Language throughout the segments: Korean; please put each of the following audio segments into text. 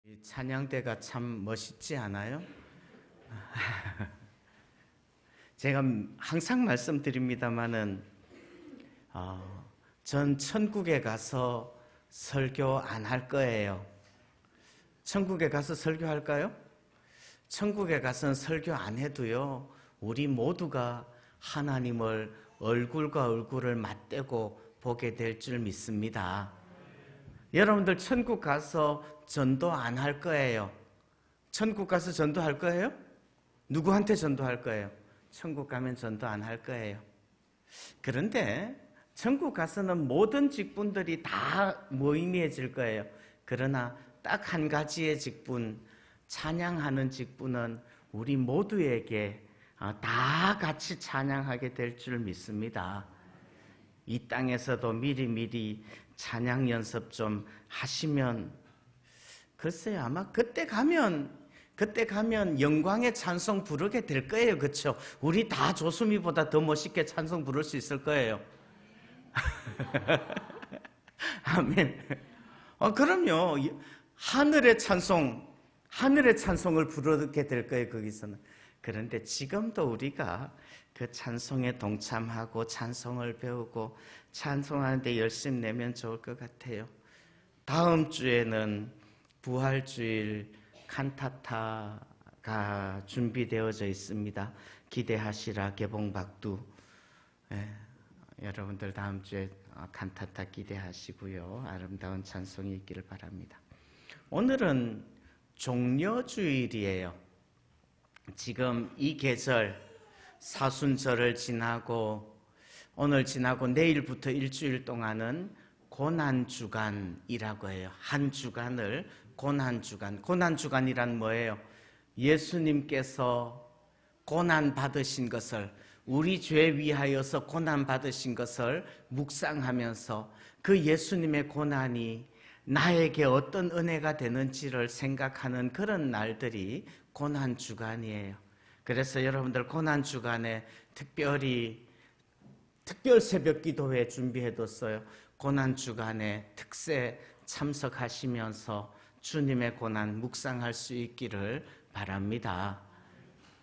이 찬양대가 참 멋있지 않아요? 제가 항상 말씀드립니다마는 전 천국에 가서 설교 안 할 거예요. 천국에 가서 설교할까요? 천국에 가서는 설교 안 해도요, 우리 모두가 하나님을 얼굴과 얼굴을 맞대고 보게 될 줄 믿습니다. 여러분들 천국 가서 전도 안 할 거예요. 천국 가서 전도할 거예요? 누구한테 전도할 거예요? 천국 가면 전도 안 할 거예요. 그런데 천국 가서는 모든 직분들이 다 무의미해질 거예요. 그러나 딱 한 가지의 직분, 찬양하는 직분은 우리 모두에게 다 같이 찬양하게 될 줄 믿습니다. 이 땅에서도 미리미리 찬양 연습 좀 하시면, 글쎄요, 아마 그때 가면 영광의 찬송 부르게 될 거예요. 그렇죠? 우리 다 조수미보다 더 멋있게 찬송 부를 수 있을 거예요. 아멘. 그럼요. 하늘의 찬송을 부르게 될 거예요, 거기서는. 그런데 지금도 우리가 그 찬송에 동참하고 찬송을 배우고 찬송하는데 열심 내면 좋을 것 같아요. 다음 주에는 부활주일 칸타타가 준비되어져 있습니다. 기대하시라 개봉박두. 여러분들 다음 주에 칸타타 기대하시고요. 아름다운 찬송이 있기를 바랍니다. 오늘은 종려주일이에요. 지금 이 계절 사순절을 지나고 오늘 지나고 내일부터 일주일 동안은 고난주간이라고 해요. 한 주간을 고난주간. 고난주간이란 뭐예요? 예수님께서 고난받으신 것을, 우리 죄 위하여서 고난받으신 것을 묵상하면서 그 예수님의 고난이 나에게 어떤 은혜가 되는지를 생각하는 그런 날들이 고난주간이에요. 그래서 여러분들 고난주간에 특별 새벽 기도회 준비해뒀어요. 고난주간에 특세 참석하시면서 주님의 고난 묵상할 수 있기를 바랍니다.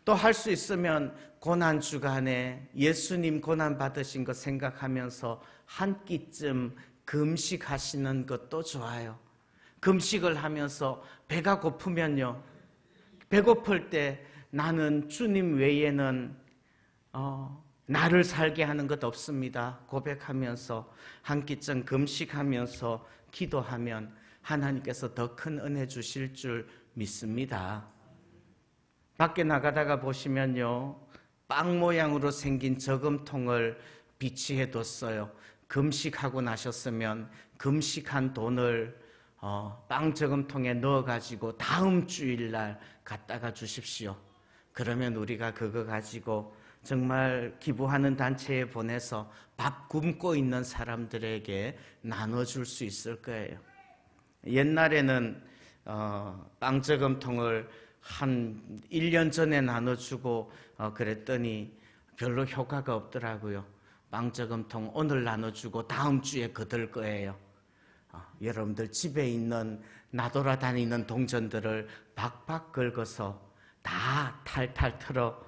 또 할 수 있으면 고난주간에 예수님 고난 받으신 거 생각하면서 한 끼쯤 금식하시는 것도 좋아요. 금식을 하면서 배가 고프면요, 배고플 때 나는 주님 외에는 나를 살게 하는 것 없습니다 고백하면서 한 끼쯤 금식하면서 기도하면 하나님께서 더 큰 은혜 주실 줄 믿습니다. 밖에 나가다가 보시면요, 빵 모양으로 생긴 저금통을 비치해 뒀어요. 금식하고 나셨으면 금식한 돈을 빵 저금통에 넣어가지고 다음 주일날 갖다가 주십시오. 그러면 우리가 그거 가지고 정말 기부하는 단체에 보내서 밥 굶고 있는 사람들에게 나눠줄 수 있을 거예요. 옛날에는 빵 저금통을 한 1년 전에 나눠주고 그랬더니 별로 효과가 없더라고요. 빵 저금통 오늘 나눠주고 다음 주에 거둘 거예요. 여러분들 집에 있는 나돌아다니는 동전들을 박박 긁어서 다 탈탈 털어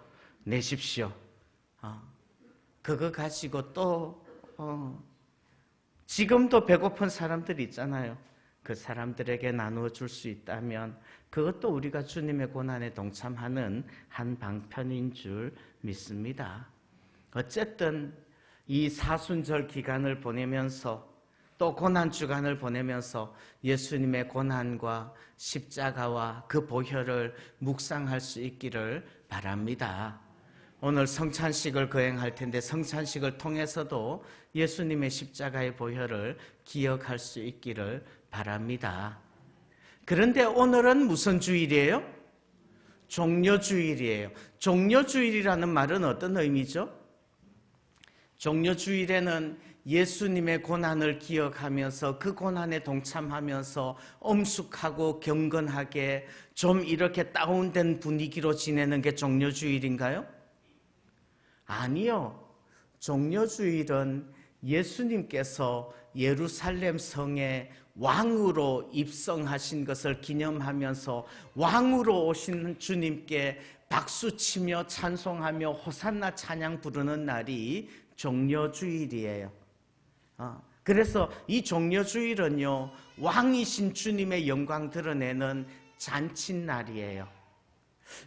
내십시오. 그거 가지고 또 지금도 배고픈 사람들이 있잖아요. 그 사람들에게 나누어 줄 수 있다면 그것도 우리가 주님의 고난에 동참하는 한 방편인 줄 믿습니다. 어쨌든 이 사순절 기간을 보내면서 또 고난주간을 보내면서 예수님의 고난과 십자가와 그 보혈을 묵상할 수 있기를 바랍니다. 오늘 성찬식을 거행할 텐데 성찬식을 통해서도 예수님의 십자가의 보혈을 기억할 수 있기를 바랍니다. 그런데 오늘은 무슨 주일이에요? 종려주일이에요. 종려주일이라는 말은 어떤 의미죠? 종려주일에는 예수님의 고난을 기억하면서 그 고난에 동참하면서 엄숙하고 경건하게 좀 이렇게 다운된 분위기로 지내는 게 종려주일인가요? 아니요. 종려주일은 예수님께서 예루살렘 성에 왕으로 입성하신 것을 기념하면서 왕으로 오신 주님께 박수치며 찬송하며 호산나 찬양 부르는 날이 종려주일이에요. 그래서 이 종려주일은요, 왕이신 주님의 영광 드러내는 잔칫날이에요.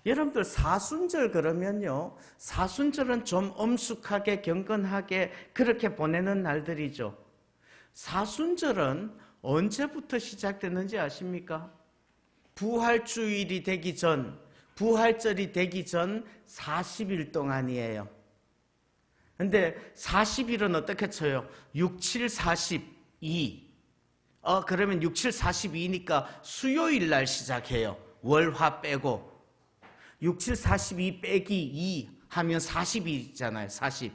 여러분들 사순절 그러면요, 사순절은 좀 엄숙하게 경건하게 그렇게 보내는 날들이죠. 사순절은 언제부터 시작되는지 아십니까? 부활주일이 되기 전, 부활절이 되기 전 40일 동안이에요. 근데 40일은 어떻게 쳐요? 6, 7, 42. 그러면 6, 7, 42니까 수요일 날 시작해요. 월, 화 빼고. 6, 7, 42 빼기 2 하면 40일이잖아요. 40.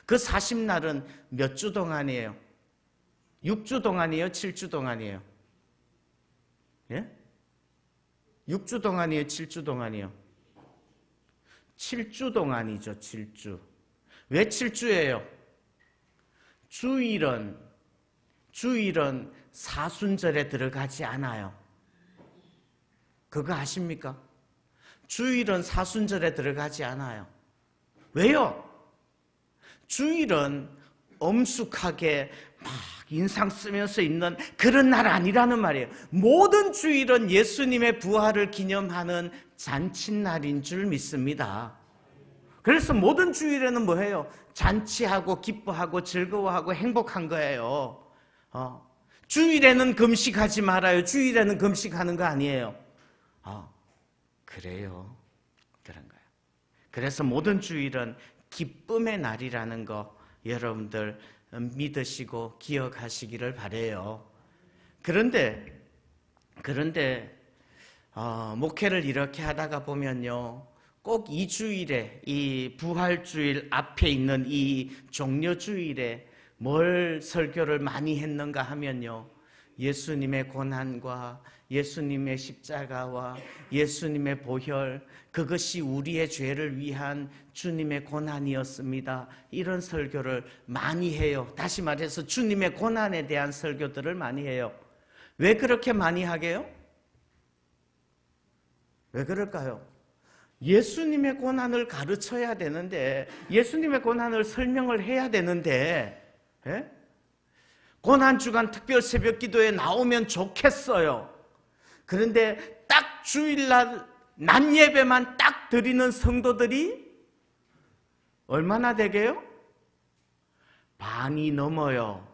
그 40날은 몇 주 동안이에요? 6주 동안이에요? 7주 동안이에요? 예? 6주 동안이에요? 7주 동안이에요? 7주 동안이죠. 7주. 왜 7주예요? 주일은 사순절에 들어가지 않아요. 그거 아십니까? 주일은 사순절에 들어가지 않아요. 왜요? 주일은 엄숙하게 막 인상 쓰면서 있는 그런 날 아니라는 말이에요. 모든 주일은 예수님의 부활을 기념하는 잔칫날인 줄 믿습니다. 그래서 모든 주일에는 뭐예요? 잔치하고 기뻐하고 즐거워하고 행복한 거예요. 주일에는 금식하지 말아요. 주일에는 금식하는 거 아니에요. 그래요. 그런 거예요. 그래서 모든 주일은 기쁨의 날이라는 거 여러분들 믿으시고 기억하시기를 바라요. 그런데 목회를 이렇게 하다가 보면요, 꼭 이 주일에, 이 부활주일 앞에 있는 이 종려주일에 뭘 설교를 많이 했는가 하면요, 예수님의 고난과 예수님의 십자가와 예수님의 보혈, 그것이 우리의 죄를 위한 주님의 고난이었습니다. 이런 설교를 많이 해요. 다시 말해서 주님의 고난에 대한 설교들을 많이 해요. 왜 그렇게 많이 하게요? 왜 그럴까요? 예수님의 고난을 가르쳐야 되는데, 예수님의 고난을 설명을 해야 되는데, 고난주간 특별 새벽 기도에 나오면 좋겠어요. 그런데 딱 주일날 낮 예배만 딱 드리는 성도들이 얼마나 되게요? 반이 넘어요.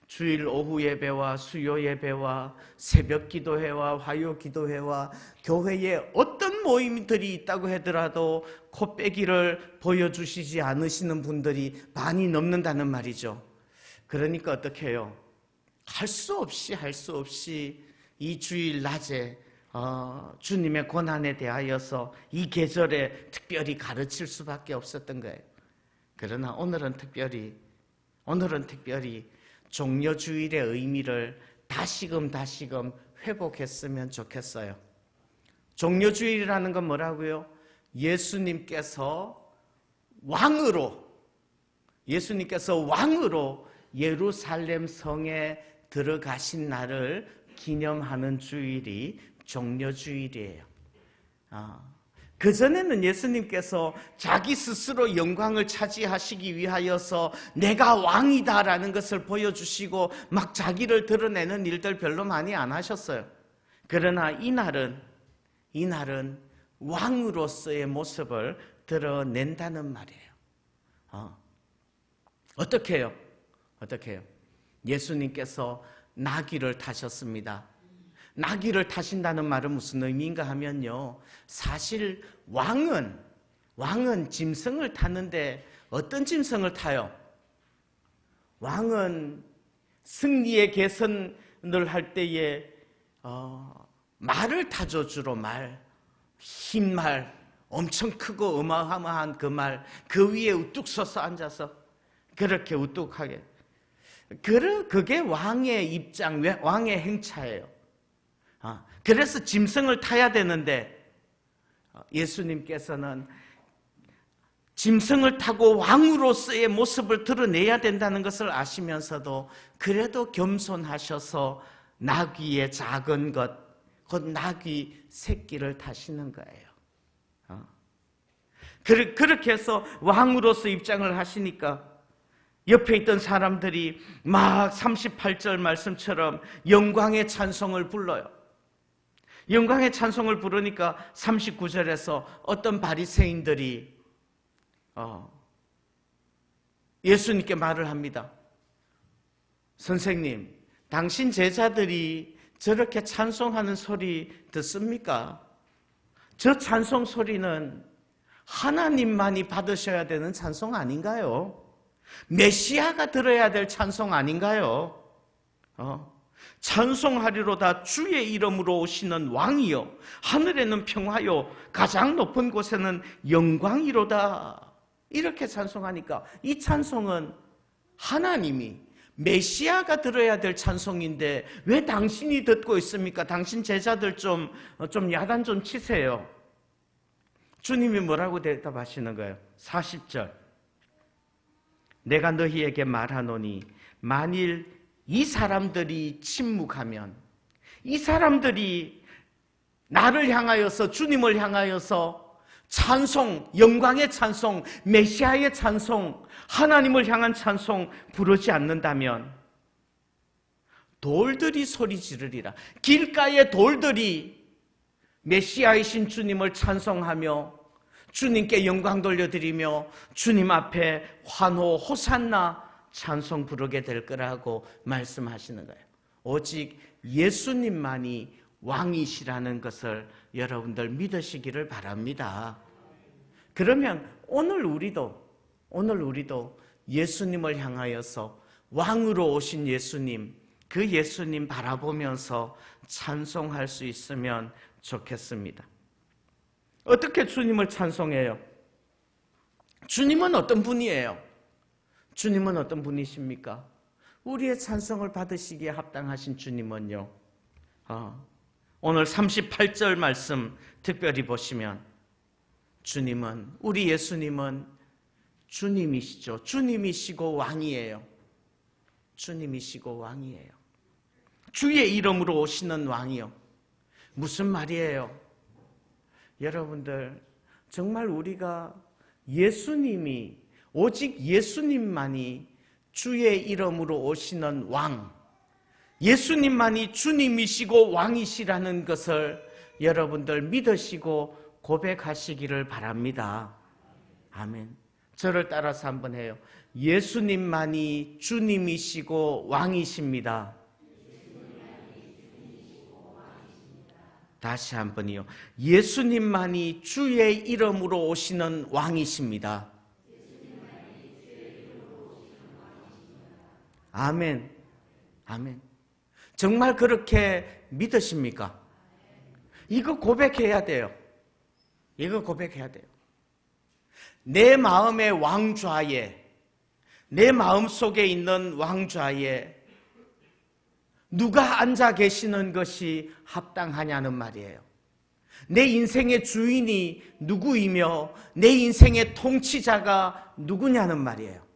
주일 오후 예배와 수요 예배와 새벽 기도회와 화요 기도회와 교회에 어떤 모임들이 있다고 하더라도 코빼기를 보여주시지 않으시는 분들이 반이 넘는다는 말이죠. 그러니까 어떻게 해요? 할 수 없이 이 주일 낮에 주님의 고난에 대하여서 이 계절에 특별히 가르칠 수밖에 없었던 거예요. 그러나 오늘은 특별히 종려주일의 의미를 다시금 회복했으면 좋겠어요. 종려주일이라는 건 뭐라고요? 예수님께서 왕으로 예루살렘 성에 들어가신 날을 기념하는 주일이 종려주일이에요. 그전에는 예수님께서 자기 스스로 영광을 차지하시기 위하여서 내가 왕이다라는 것을 보여주시고 막 자기를 드러내는 일들 별로 많이 안 하셨어요. 그러나 이날은 왕으로서의 모습을 드러낸다는 말이에요. 어떻게 해요? 예수님께서 나귀를 타셨습니다. 나귀를 타신다는 말은 무슨 의미인가 하면요, 사실 왕은 짐승을 타는데 어떤 짐승을 타요? 왕은 승리의 계선을 할 때에 말을 타죠. 주로 흰 말, 엄청 크고 어마어마한 그 말, 그 위에 우뚝 서서 앉아서 그렇게 우뚝하게, 그게 왕의 입장, 왕의 행차예요. 그래서 짐승을 타야 되는데 예수님께서는 짐승을 타고 왕으로서의 모습을 드러내야 된다는 것을 아시면서도 그래도 겸손하셔서 나귀의 작은 것, 곧 나귀 새끼를 타시는 거예요. 그렇게 해서 왕으로서 입장을 하시니까 옆에 있던 사람들이 막 38절 말씀처럼 영광의 찬송을 불러요. 영광의 찬송을 부르니까 39절에서 어떤 바리새인들이 예수님께 말을 합니다. 선생님, 당신 제자들이 저렇게 찬송하는 소리 듣습니까? 저 찬송 소리는 하나님만이 받으셔야 되는 찬송 아닌가요? 메시아가 들어야 될 찬송 아닌가요? 찬송하리로다 주의 이름으로 오시는 왕이요 하늘에는 평화요 가장 높은 곳에는 영광이로다. 이렇게 찬송하니까 이 찬송은 하나님이 메시아가 들어야 될 찬송인데 왜 당신이 듣고 있습니까? 당신 제자들 좀 야단 좀 치세요. 주님이 뭐라고 대답하시는 거예요? 40절. 내가 너희에게 말하노니 만일 이 사람들이 침묵하면, 이 사람들이 나를 향하여서, 주님을 향하여서 찬송, 영광의 찬송, 메시아의 찬송, 하나님을 향한 찬송 부르지 않는다면 돌들이 소리 지르리라. 길가의 돌들이 메시아이신 주님을 찬송하며 주님께 영광 돌려드리며 주님 앞에 환호, 호산나 찬송 부르게 될 거라고 말씀하시는 거예요. 오직 예수님만이 왕이시라는 것을 여러분들 믿으시기를 바랍니다. 그러면 오늘 우리도 예수님을 향하여서 왕으로 오신 예수님, 그 예수님 바라보면서 찬송할 수 있으면 좋겠습니다. 어떻게 주님을 찬송해요? 주님은 어떤 분이에요? 주님은 어떤 분이십니까? 우리의 찬송을 받으시기에 합당하신 주님은요, 오늘 38절 말씀 특별히 보시면 주님은, 우리 예수님은 주님이시죠. 주님이시고 왕이에요. 주님이시고 왕이에요. 주의 이름으로 오시는 왕이요. 무슨 말이에요? 여러분들, 정말 우리가 예수님이, 오직 예수님만이 주의 이름으로 오시는 왕, 예수님만이 주님이시고 왕이시라는 것을 여러분들 믿으시고 고백하시기를 바랍니다. 아멘. 저를 따라서 한번 해요. 예수님만이 주님이시고 왕이십니다. 다시 한 번이요. 예수님만이 주의 이름으로 오시는 왕이십니다. 아멘. 아멘. 정말 그렇게 믿으십니까? 이거 고백해야 돼요. 이거 고백해야 돼요. 내 마음의 왕좌에, 내 마음속에 있는 왕좌에 누가 앉아 계시는 것이 합당하냐는 말이에요. 내 인생의 주인이 누구이며 내 인생의 통치자가 누구냐는 말이에요.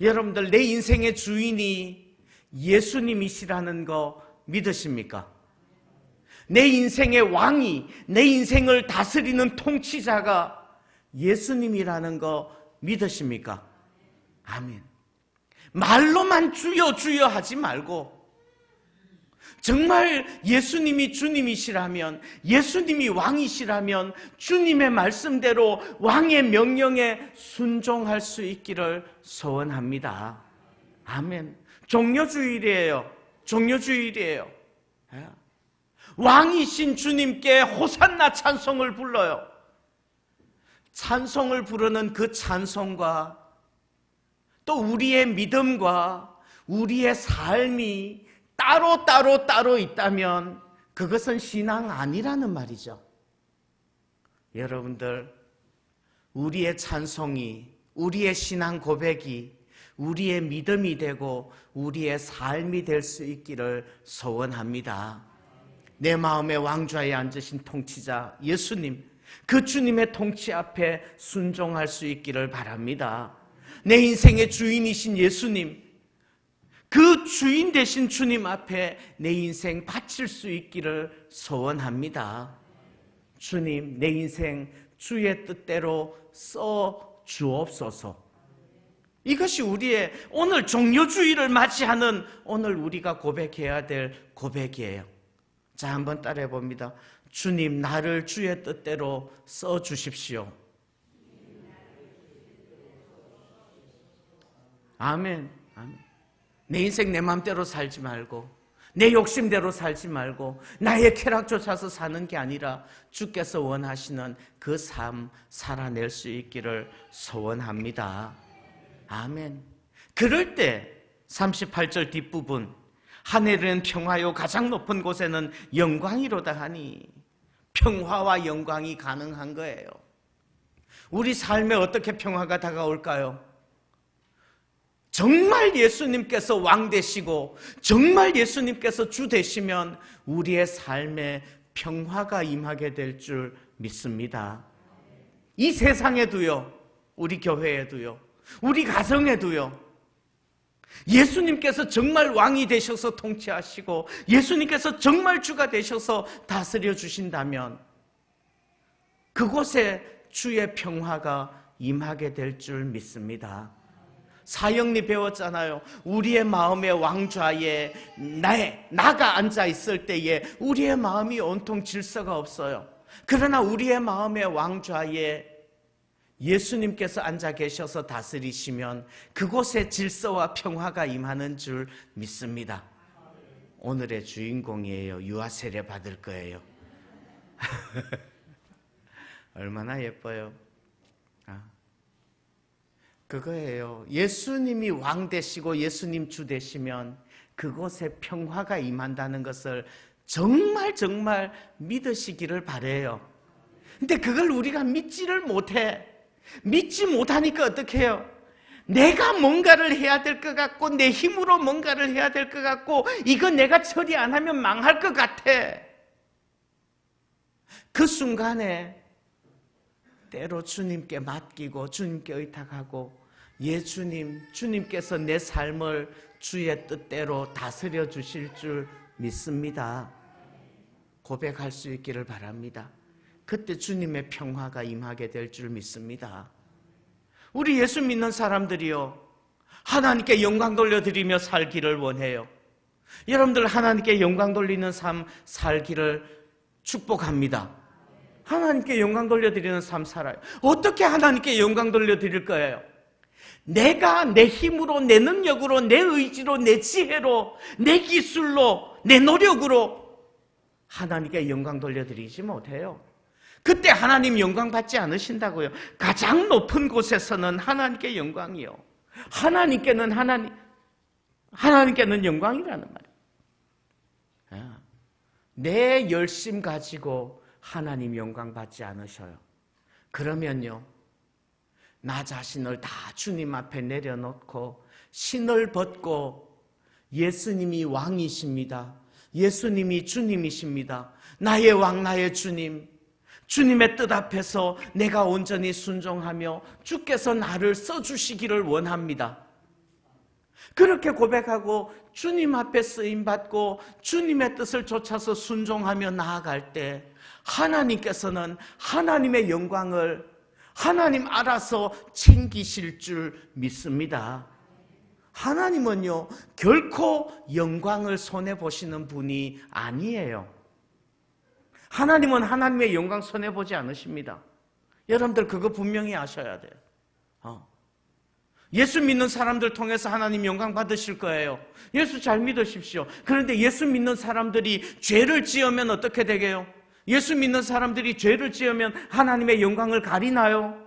여러분들, 내 인생의 주인이 예수님이시라는 거 믿으십니까? 내 인생의 왕이, 내 인생을 다스리는 통치자가 예수님이라는 거 믿으십니까? 아멘. 말로만 주여 주여 하지 말고 정말 예수님이 주님이시라면, 예수님이 왕이시라면 주님의 말씀대로 왕의 명령에 순종할 수 있기를 소원합니다. 아멘. 종려주일이에요. 종려주일이에요. 왕이신 주님께 호산나 찬송을 불러요. 찬송을 부르는 그 찬송과 또 우리의 믿음과 우리의 삶이 따로 있다면 그것은 신앙 아니라는 말이죠. 여러분들, 우리의 찬송이, 우리의 신앙 고백이 우리의 믿음이 되고 우리의 삶이 될 수 있기를 소원합니다. 내 마음의 왕좌에 앉으신 통치자 예수님, 그 주님의 통치 앞에 순종할 수 있기를 바랍니다. 내 인생의 주인이신 예수님, 그 주인 되신 주님 앞에 내 인생 바칠 수 있기를 소원합니다. 주님, 내 인생 주의 뜻대로 써 주옵소서. 이것이 우리의 오늘 종료주의를 맞이하는 오늘 우리가 고백해야 될 고백이에요. 자, 한번 따라해 봅니다. 주님, 나를 주의 뜻대로 써 주십시오. 아멘. 아멘. 내 인생 내 마음대로 살지 말고, 내 욕심대로 살지 말고, 나의 쾌락 쫓아서 사는 게 아니라 주께서 원하시는 그 삶 살아낼 수 있기를 소원합니다. 아멘. 그럴 때 38절 뒷부분, 하늘은 평화요 가장 높은 곳에는 영광이로다 하니, 평화와 영광이 가능한 거예요. 우리 삶에 어떻게 평화가 다가올까요? 정말 예수님께서 왕 되시고 정말 예수님께서 주 되시면 우리의 삶에 평화가 임하게 될 줄 믿습니다. 이 세상에도요, 우리 교회에도요, 우리 가정에도요, 예수님께서 정말 왕이 되셔서 통치하시고 예수님께서 정말 주가 되셔서 다스려 주신다면 그곳에 주의 평화가 임하게 될 줄 믿습니다. 사형리 배웠잖아요. 우리의 마음의 왕좌에 나가 앉아 있을 때에 우리의 마음이 온통 질서가 없어요. 그러나 우리의 마음의 왕좌에 예수님께서 앉아 계셔서 다스리시면 그곳에 질서와 평화가 임하는 줄 믿습니다. 오늘의 주인공이에요. 유아 세례 받을 거예요. 얼마나 예뻐요. 그거예요. 예수님이 왕 되시고 예수님 주 되시면 그곳에 평화가 임한다는 것을 정말 정말 믿으시기를 바라요. 근데 그걸 우리가 믿지를 못해. 믿지 못하니까 어떻게 해요? 내가 뭔가를 해야 될 것 같고 내 힘으로 뭔가를 해야 될 것 같고 이거 내가 처리 안 하면 망할 것 같아. 그 순간에 때로 주님께 맡기고 주님께 의탁하고 주님께서 내 삶을 주의 뜻대로 다스려 주실 줄 믿습니다. 고백할 수 있기를 바랍니다. 그때 주님의 평화가 임하게 될 줄 믿습니다. 우리 예수 믿는 사람들이요, 하나님께 영광 돌려드리며 살기를 원해요. 여러분들 하나님께 영광 돌리는 삶 살기를 축복합니다. 하나님께 영광 돌려드리는 삶 살아요. 어떻게 하나님께 영광 돌려드릴 거예요? 내가 내 힘으로, 내 능력으로, 내 의지로, 내 지혜로, 내 기술로, 내 노력으로 하나님께 영광 돌려드리지 못해요. 그때 하나님 영광 받지 않으신다고요. 가장 높은 곳에서는 하나님께 영광이요. 하나님께는 영광이라는 말이에요. 내 열심 가지고 하나님 영광 받지 않으셔요. 그러면요, 나 자신을 다 주님 앞에 내려놓고 신을 벗고 예수님이 왕이십니다. 예수님이 주님이십니다. 나의 왕, 나의 주님, 주님의 뜻 앞에서 내가 온전히 순종하며 주께서 나를 써주시기를 원합니다. 그렇게 고백하고 주님 앞에 쓰임받고 주님의 뜻을 쫓아서 순종하며 나아갈 때 하나님께서는 하나님의 영광을 하나님 알아서 챙기실 줄 믿습니다. 하나님은요, 결코 영광을 손해보시는 분이 아니에요. 하나님은 하나님의 영광 손해보지 않으십니다. 여러분들 그거 분명히 아셔야 돼요. 예수 믿는 사람들 통해서 하나님 영광 받으실 거예요. 예수 잘 믿으십시오. 그런데 예수 믿는 사람들이 죄를 지으면 어떻게 되게요? 예수 믿는 사람들이 죄를 지으면 하나님의 영광을 가리나요?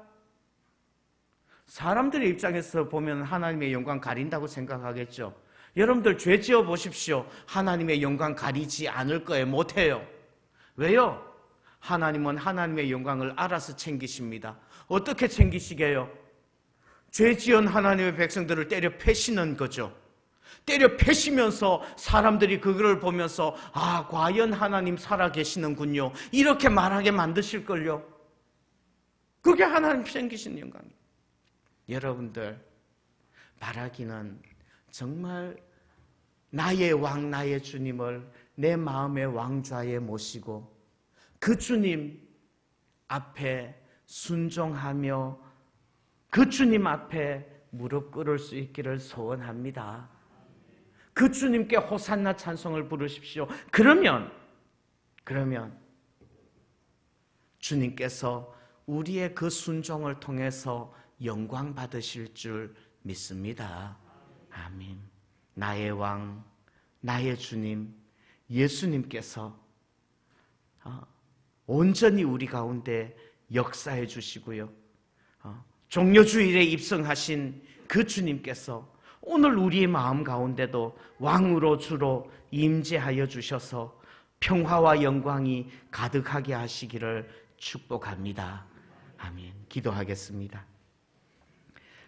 사람들의 입장에서 보면 하나님의 영광 가린다고 생각하겠죠. 여러분들 죄 지어 보십시오. 하나님의 영광 가리지 않을 거예요. 못해요. 왜요? 하나님은 하나님의 영광을 알아서 챙기십니다. 어떻게 챙기시게요? 죄 지은 하나님의 백성들을 때려 패시는 거죠. 때려 패시면서 사람들이 그거를 보면서 과연 하나님 살아계시는군요, 이렇게 말하게 만드실걸요. 그게 하나님 생기신 영광이에요. 여러분들 바라기는 정말 나의 왕, 나의 주님을 내 마음의 왕좌에 모시고 그 주님 앞에 순종하며 그 주님 앞에 무릎 꿇을 수 있기를 소원합니다. 그 주님께 호산나 찬송을 부르십시오. 그러면 주님께서 우리의 그 순종을 통해서 영광 받으실 줄 믿습니다. 아멘. 나의 왕, 나의 주님, 예수님께서 온전히 우리 가운데 역사해 주시고요. 종려주일에 입성하신 그 주님께서 오늘 우리의 마음 가운데도 왕으로 주로 임재하여 주셔서 평화와 영광이 가득하게 하시기를 축복합니다. 아멘. 기도하겠습니다.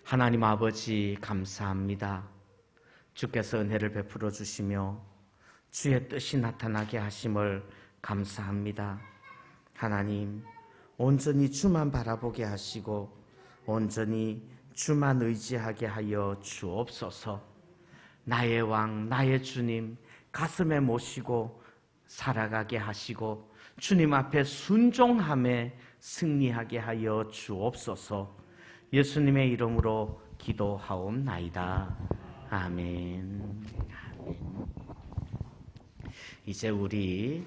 하나님 아버지 감사합니다. 주께서 은혜를 베풀어 주시며 주의 뜻이 나타나게 하심을 감사합니다. 하나님, 온전히 주만 바라보게 하시고 온전히 주만 의지하게 하여 주옵소서. 나의 왕, 나의 주님 가슴에 모시고 살아가게 하시고 주님 앞에 순종함에 승리하게 하여 주옵소서. 예수님의 이름으로 기도하옵나이다. 아멘. 이제 우리